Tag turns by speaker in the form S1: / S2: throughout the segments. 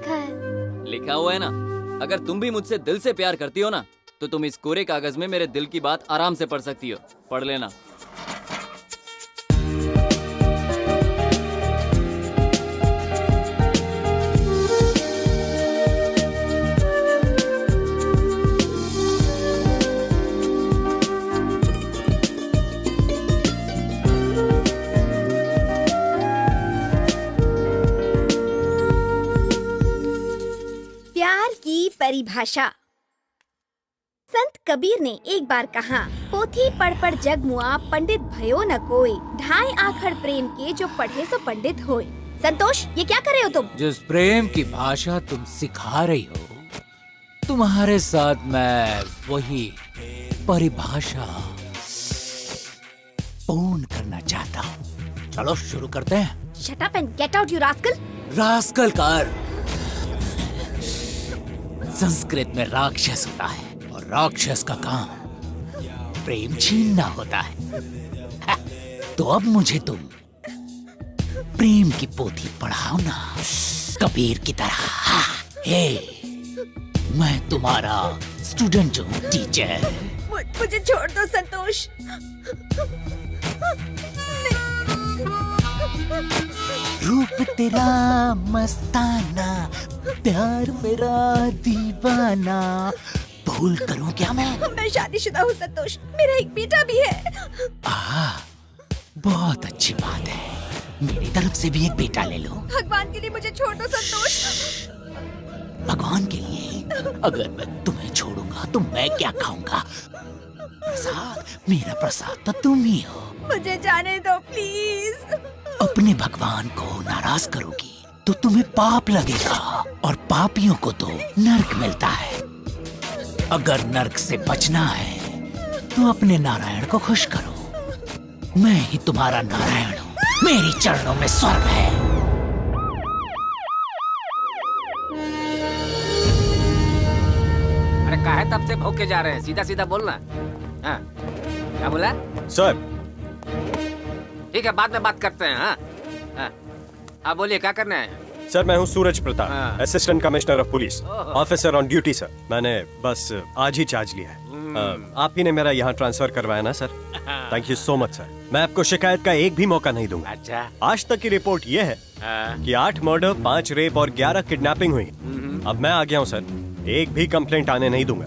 S1: लिखा है?
S2: लिखा हुआ है ना, अगर तुम भी मुझसे दिल से प्यार करती हो ना, तो तुम इस कोरे कागज में मेरे दिल की बात आराम से पढ़ सकती हो। पढ़ लेना।
S1: प्यार की परिभाषा। संत कबीर ने एक बार कहा, पोथी पढ़ पढ़ जग मुआ, पंडित भयो न कोई, ढाई आखड़ प्रेम के जो पढ़े सो पंडित होए। संतोष, ये क्या कर रहे हो तुम?
S3: जिस प्रेम की भाषा तुम सिखा रही हो, तुम्हारे साथ मैं वही परिभाषा पूर्ण करना चाहता हूँ। चलो शुरू करते हैं।
S1: Shut up and get out you rascal.
S3: Rascal का अर्थ संस्कृत में राक्षस होता है, और राक्षस का काम प्रेम छीनना होता है। तो अब मुझे तुम प्रेम की पोथी पढ़ाओ ना, कबीर की तरह। हे, मैं तुम्हारा स्टूडेंट हूँ टीचर।
S1: मुझे छोड़ दो संतोष।
S3: रूप तेरा मस्ताना, प्यार मेरा दीवाना, भूल करूं क्या मैं
S1: शादीशुदा हूँ संतोष, मेरा एक बेटा भी है।
S3: बहुत अच्छी बात है, मेरी तरफ से भी एक बेटा ले लो।
S1: भगवान के लिए मुझे छोड़ दो संतोष।
S3: भगवान के लिए? अगर मैं तुम्हें छोड़ूंगा तो मैं क्या खाऊंगा? प्रसाद, मेरा प्रसाद तो तुम ही हो।
S1: मुझे जाने दो प्लीज।
S3: अपने भगवान को नाराज करोगी तो तुम्हें पाप लगेगा, और पापियों को तो नर्क मिलता है। अगर नर्क से बचना है तो अपने नारायण को खुश करो। मैं ही तुम्हारा नारायण हूँ, मेरी चरणों में स्वर्ग है।
S4: अरे काहे तब से भौंके जा रहे हैं? सीधा सीधा बोलना। हाँ, क्या बोला
S5: सर?
S4: ठीक है, बाद में बात करते हैं। हाँ हाँ, आप बोलिए, क्या करना है?
S5: सर मैं हूँ सूरज प्रताप,
S4: हाँ।
S5: असिस्टेंट कमिश्नर ऑफ पुलिस,
S4: ओहो।
S5: Officer on duty sir. मैंने बस आज ही चार्ज लिया है। आप ही ने मेरा यहाँ ट्रांसफर करवाया ना sir? Thank you so much sir. मैं आपको शिकायत का एक भी मौका नहीं दूंगा।
S4: अच्छा।
S5: आज तक की रिपोर्ट ये है कि 8 मर्डर, 5 रेप और 11 किडनैपिंग हुई। अब मैं आ गया हूँ सर, एक भी कंप्लेंट आने नहीं दूंगा।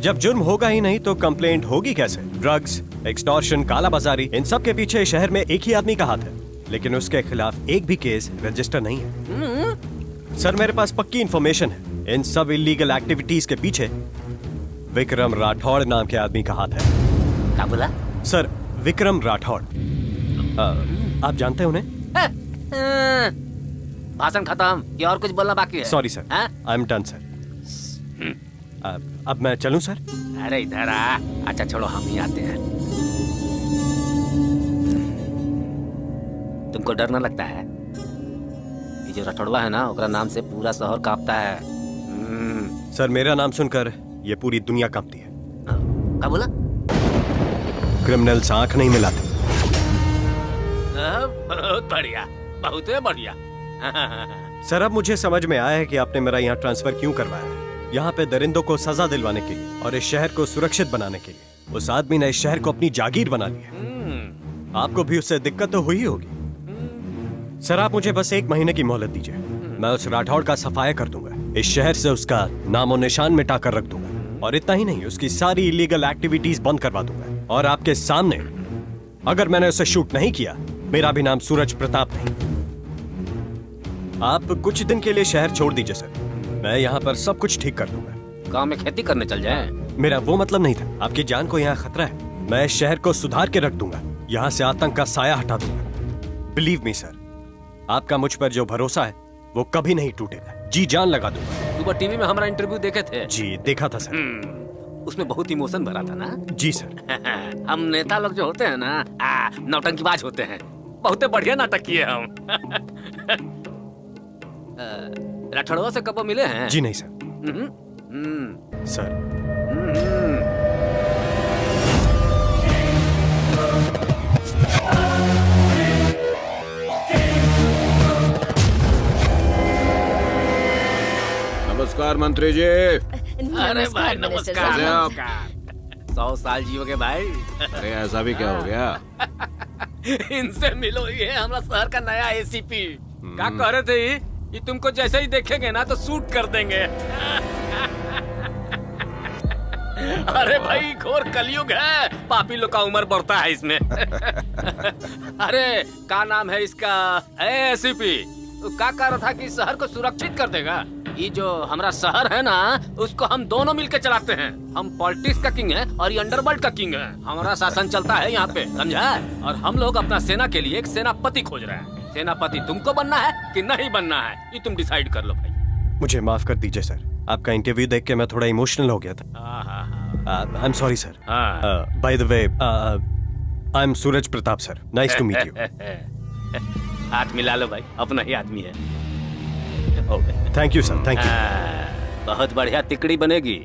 S5: जब जुर्म होगा ही नहीं तो कंप्लेंट होगी कैसे? ड्रग्स, एक्सटॉर्शन, काला बाजारी, इन सब के पीछे शहर में एक ही आदमी का हाथ है, लेकिन उसके खिलाफ एक भी केस रजिस्टर नहीं है। सर मेरे पास पक्की इंफॉर्मेशन है, इन सब इलीगल एक्टिविटीज के पीछे विक्रम राठौड़ नाम के आदमी का हाथ है।
S4: क्या बोला?
S5: सर विक्रम राठौड़, आप जानते हैं उन्हें?
S4: भाषण खत्म, ये और कुछ बोलना बाकी है?
S5: Sorry sir, I am done sir. अब मैं चलूं सर?
S4: अरे इधर आ। अच्छा छोड़ो, हम ही आते हैं। तुमको डर न लगता है? ये जो राठौड़वा है ना, ओकरा नाम से पूरा शहर कांपता है।
S5: सर मेरा नाम सुनकर ये पूरी दुनिया कांपती है।
S4: क्या बोला?
S5: क्रिमिनल्स आंख नहीं मिलाते।
S4: बहुत बढ़िया, बहुत बढ़िया।
S5: सर अब मुझे समझ में आया है कि आपने मेरा यहाँ ट्रांसफर क्यों करवाया है। यहाँ पे दरिंदों को सजा दिलवाने के लिए और इस शहर को सुरक्षित बनाने के लिए। उस आदमी ने इस शहर को अपनी जागीर बना लिया। आपको भी उससे दिक्कत तो हुई होगी। सर आप मुझे बस 1 महीने की मोहलत दीजिए, मैं उस राठौड़ का सफाया कर दूंगा, इस शहर से उसका नामो निशान मिटा कर रख दूंगा, और इतना ही नहीं, उसकी सारी इलीगल एक्टिविटीज बंद करवा दूंगा। और आपके सामने, अगर मैंने उसे शूट नहीं किया, मेरा भी नाम सूरज प्रताप नहीं। आप कुछ दिन के लिए शहर छोड़ दीजिए सर, मैं यहाँ पर सब कुछ ठीक कर दूंगा।
S4: गांव में खेती करने चल जाए?
S5: मेरा वो मतलब नहीं था, आपकी जान को यहाँ खतरा है। मैं इस शहर को सुधार के रख दूंगा, यहाँ से आतंक का साया हटा दूंगा। बिलीव मी सर, आपका मुझ पर जो भरोसा है वो कभी नहीं टूटेगा, जी जान लगा दूंगा।
S4: सुबह टीवी में हमारा इंटरव्यू देखे थे?
S5: जी देखा था सर।
S4: उसमें बहुत इमोशन भरा था ना?
S5: जी सर।
S4: हम नेता लोग जो होते हैं ना, नौटंकीबाज होते हैं। बहुत बढ़िया नाटक किए हम। राठौड़वा से कब मिले हैं?
S5: जी नहीं सर। सर
S6: नमस्कार मंत्री जी।
S4: अरे भाई
S1: मिनिस्टर
S4: नमस्कार
S1: साहब।
S4: नमस्कार। 100 साल जियोगे भाई।
S6: अरे ऐसा भी क्या हो गया?
S4: इनसे मिलो, ये हमारा शहर का नया एसीपी। क्या कह रहे थे ये तुमको जैसे ही देखेंगे ना तो शूट कर देंगे। अरे भाई घोर कलयुग है, पापी लोग का उम्र बढ़ता है इसमें। अरे क्या नाम है इसका? एसीपी क्या कह रहा था कि शहर को सुरक्षित कर देगा। ये जो हमारा शहर है ना, उसको हम दोनों मिलकर चलाते हैं। हम पॉलिटिक्स का किंग है और ये अंडरवर्ल्ड का किंग है। हमारा शासन चलता है यहाँ पे, समझा? और हम लोग अपना सेना के लिए एक सेनापति खोज रहे हैं। सेनापति तुमको बनना है कि नहीं बनना है, ये तुम डिसाइड कर लो भाई।
S5: मुझे माफ कर दीजिए सर, आपका इंटरव्यू देख के मैं थोड़ा इमोशनल हो गया था। I am sorry sir. By the way, I am Suraj Pratap sir, nice to meet you.
S4: हाथ मिला लो भाई, अपना ही आदमी है।
S5: Thank you sir, thank you.
S4: बहुत बढ़िया तिकड़ी बनेगी।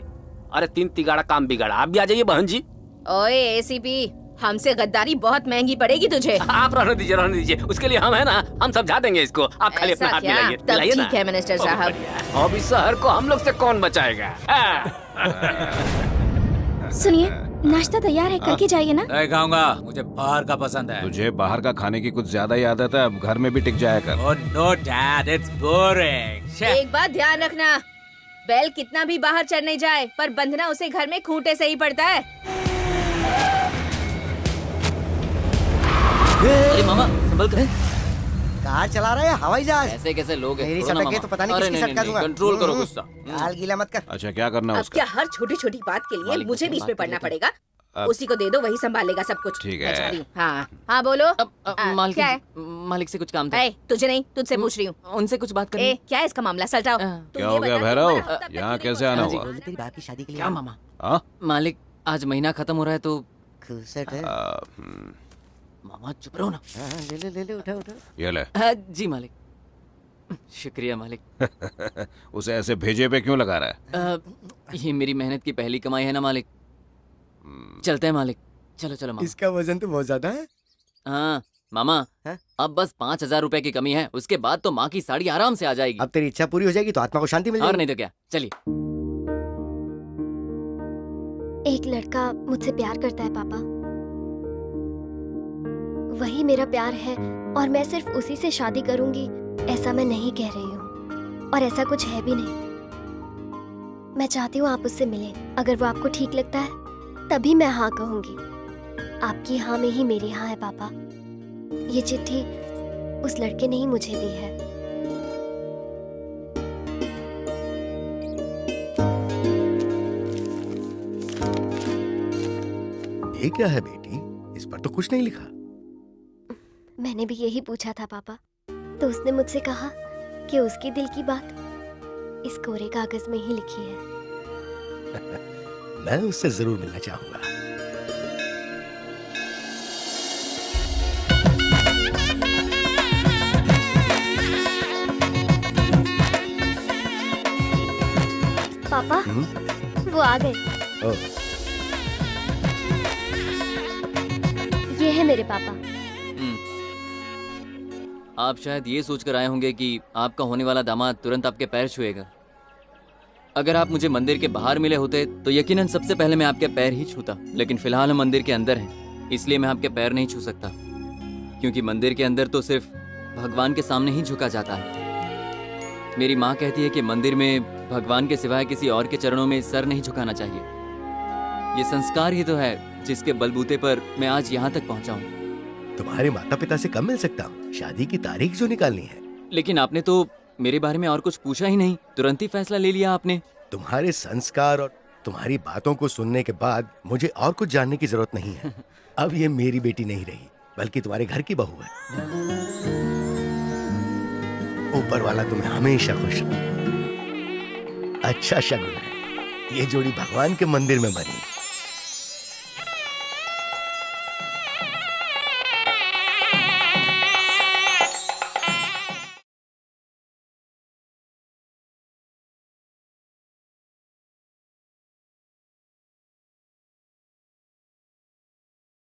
S4: अरे 3 तिगाड़ा काम बिगाड़ा। आप भी आ जाइए बहन जी।
S1: ओए एसीपी, हमसे गद्दारी बहुत महंगी पड़ेगी तुझे।
S4: आप रहने दीजिए। उसके लिए हम है ना, हम समझा देंगे इसको। आप खाली अपना
S1: ऐसा
S4: हाथ
S1: क्या?
S4: मिलाइए,
S1: तब
S4: मिलाइए ना।
S1: ठीक है मिनिस्टर
S4: बहुत
S1: साहब।
S4: बढ़िया। अब इस शहर को हम लोग से कौन बचाएगा?
S1: सुनिए, नाश्ता तैयार है, करके जाइए ना।
S3: नहीं खाऊंगा, मुझे बाहर का पसंद है।
S6: तुझे बाहर का खाने की कुछ ज्यादा ही आदत है, अब घर में भी टिक जाया कर।
S3: Oh no dad, it's boring.
S1: एक बात ध्यान रखना, बैल कितना भी बाहर चढ़ने जाए पर बंधना उसे घर में खूंटे से ही पड़ता है।
S2: अरे मामा संभल कर।
S7: कार चला रहा है हवाई जहाज?
S2: ऐसे कैसे लोग हैं?
S7: मेरी
S2: छोड़ो ना
S7: सटक के
S2: मामा।
S7: तो पता नहीं
S2: अरे
S7: किसकी सटका दूंगा।
S2: कंट्रोल करो गुस्सा।
S7: गाल गीला मत कर।
S6: अच्छा क्या करना है
S1: अब
S6: उसका?
S1: क्या हर छोटी छोटी बात के लिए
S2: मालिक
S1: मुझे
S2: से
S1: बीच
S2: बात
S1: में
S2: कर
S1: पड़ना
S2: लेते
S1: पड़ेगा?
S6: अब-
S1: उसी को दे दो, वही संभालेगा सब कुछ।
S6: ठीक
S1: मैं
S6: है।
S1: जा रही हूँ। हाँ बोलो।
S2: मालिक
S1: क्या है?
S2: मालिक से कुछ काम था।
S1: ए, तुझे नहीं, तुझसे पूछ रही हूँ।
S2: उनसे कुछ बात करनी।
S1: ए, क्या है इसका मामला? सलटाओ। तुम
S6: क्या
S1: ये
S6: हो गया
S1: बता,
S6: भैरव?
S1: तुम्हारा हफ्ता तक
S6: यहाँ
S1: क्यों
S6: कैसे
S1: नहीं
S6: आना
S1: पहुंचा?
S6: हुआ?
S7: तेरी बाप की शादी के लिए
S2: क्या मामा?
S6: हाँ?
S2: मालिक आज महीना खत्म हो रहा है तो
S7: खुसट है।
S2: मामा चुप रहो ना।
S7: हाँ, ले उठा उठा।
S6: ये ले।
S2: जी मालिक, शुक्रिया मालिक।
S6: उसे ऐसे भेजे पे क्यों लगा रहा है?
S2: ये मेरी मेहनत की पहली कमाई है ना मालिक। चलते हैं मालिक, चलो चलो मामा।
S7: इसका वजन तो बहुत ज्यादा है।
S2: हाँ मामा,
S7: हाँ?
S2: अब बस 5,000 रुपए की कमी है, उसके बाद तो माँ की साड़ी आराम से आ जाएगी।
S7: अब तेरी इच्छा पूरी हो जाएगी तो आत्मा को शांति मिल
S2: और
S7: जाएगी।
S2: नहीं तो क्या, चलिए।
S8: एक लड़का मुझसे प्यार करता है पापा, वही मेरा प्यार है और मैं सिर्फ उसी से शादी करूंगी ऐसा मैं नहीं कह रही हूँ, और ऐसा कुछ है भी नहीं। मैं चाहती हूँ आप उससे मिलें। अगर वो आपको ठीक लगता है तभी मैं हाँ कहूंगी। आपकी हाँ में ही मेरी हाँ है पापा। ये चिट्ठी उस लड़के ने ही मुझे दी है।
S7: ये क्या है बेटी? इस पर तो कुछ नहीं लिखा।
S8: मैंने भी यही पूछा था पापा, तो उसने मुझसे कहा कि उसकी दिल की बात इस कोरे कागज में ही लिखी है।
S7: मैं उससे जरूर मिलना चाहूंगा।
S8: पापा वो आ गए।
S7: ओह,
S8: ये है मेरे पापा।
S2: आप शायद ये सोचकर आए होंगे कि आपका होने वाला दामाद तुरंत आपके पैर छुएगा। अगर आप मुझे मंदिर के बाहर मिले होते तो यकीनन सबसे पहले मैं आपके पैर ही छूता, लेकिन फिलहाल हम मंदिर के अंदर हैं, इसलिए मैं आपके पैर नहीं छू सकता, क्योंकि मंदिर के अंदर तो सिर्फ भगवान के सामने ही झुका जाता है। मेरी माँ कहती है कि मंदिर में भगवान के सिवाय किसी और के चरणों में सर नहीं झुकाना चाहिए। ये संस्कार ही तो है जिसके बलबूते पर मैं आज यहाँ तक पहुँचा हूँ।
S7: तुम्हारे माता पिता से कब मिल सकता हूँ? शादी की तारीख जो निकालनी है।
S2: लेकिन आपने तो मेरे बारे में और कुछ पूछा ही नहीं, तुरंत ही फैसला ले लिया आपने।
S7: तुम्हारे संस्कार और तुम्हारी बातों को सुनने के बाद मुझे और कुछ जानने की जरूरत नहीं है। अब ये मेरी बेटी नहीं रही, बल्कि तुम्हारे घर की बहू है। ऊपर वाला तुम्हें हमेशा खुश रखे। अच्छा शगुन है, ये जोड़ी भगवान के मंदिर में बनी।